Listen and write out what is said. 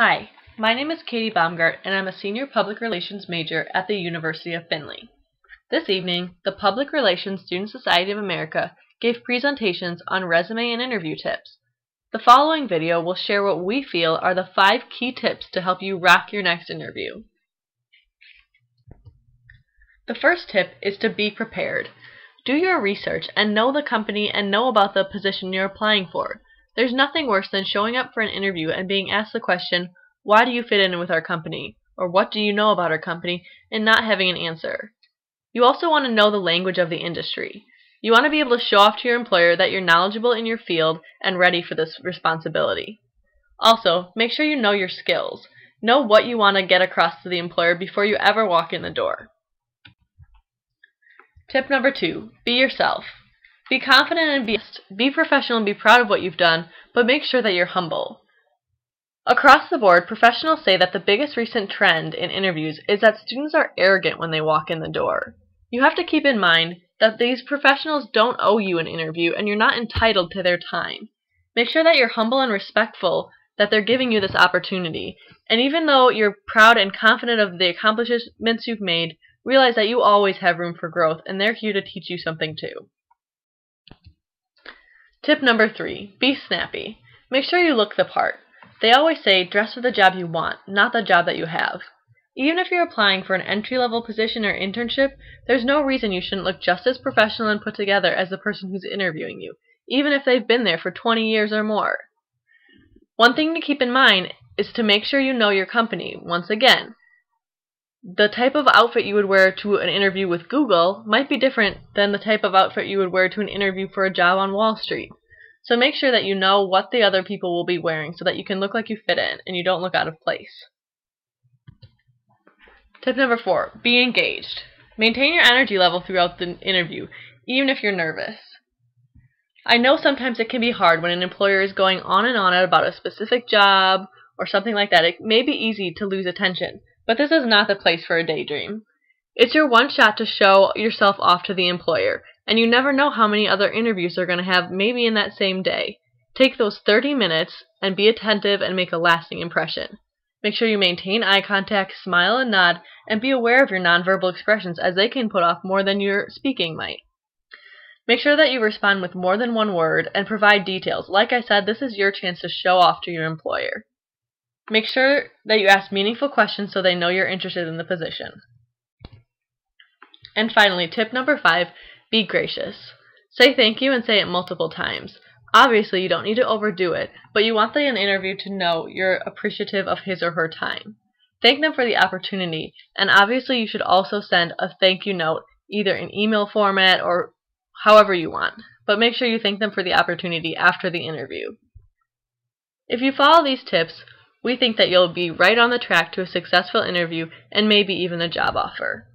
Hi, my name is Katie Baumgart, and I'm a Senior Public Relations major at the University of Findlay. This evening, the Public Relations Student Society of America gave presentations on resume and interview tips. The following video will share what we feel are the 5 key tips to help you rock your next interview. The first tip is to be prepared. Do your research and know the company and know about the position you're applying for. There's nothing worse than showing up for an interview and being asked the question, "Why do you fit in with our company?" or "What do you know about our company?" and not having an answer. You also want to know the language of the industry. You want to be able to show off to your employer that you're knowledgeable in your field and ready for this responsibility. Also, make sure you know your skills. Know what you want to get across to the employer before you ever walk in the door. Tip number 2, be yourself. Be confident and be professional and be proud of what you've done, but make sure that you're humble. Across the board, professionals say that the biggest recent trend in interviews is that students are arrogant when they walk in the door. You have to keep in mind that these professionals don't owe you an interview and you're not entitled to their time. Make sure that you're humble and respectful that they're giving you this opportunity. And even though you're proud and confident of the accomplishments you've made, realize that you always have room for growth and they're here to teach you something too. Tip number 3, be snappy. Make sure you look the part. They always say dress for the job you want, not the job that you have. Even if you're applying for an entry-level position or internship, there's no reason you shouldn't look just as professional and put together as the person who's interviewing you, even if they've been there for 20 years or more. One thing to keep in mind is to make sure you know your company. Once again, the type of outfit you would wear to an interview with Google might be different than the type of outfit you would wear to an interview for a job on Wall Street. So make sure that you know what the other people will be wearing so that you can look like you fit in and you don't look out of place. Tip number 4, be engaged. Maintain your energy level throughout the interview, even if you're nervous. I know sometimes it can be hard when an employer is going on and on about a specific job or something like that. It may be easy to lose attention, but this is not the place for a daydream. It's your one shot to show yourself off to the employer, and you never know how many other interviews they're going to have maybe in that same day. Take those 30 minutes and be attentive and make a lasting impression. Make sure you maintain eye contact, smile and nod, and be aware of your nonverbal expressions as they can put off more than your speaking might. Make sure that you respond with more than one word and provide details. Like I said, this is your chance to show off to your employer. Make sure that you ask meaningful questions so they know you're interested in the position. And finally, tip number 5, be gracious. Say thank you and say it multiple times. Obviously, you don't need to overdo it, but you want the interview to know you're appreciative of his or her time. Thank them for the opportunity, and obviously you should also send a thank you note, either in email format or however you want, but make sure you thank them for the opportunity after the interview. If you follow these tips, we think that you'll be right on the track to a successful interview and maybe even a job offer.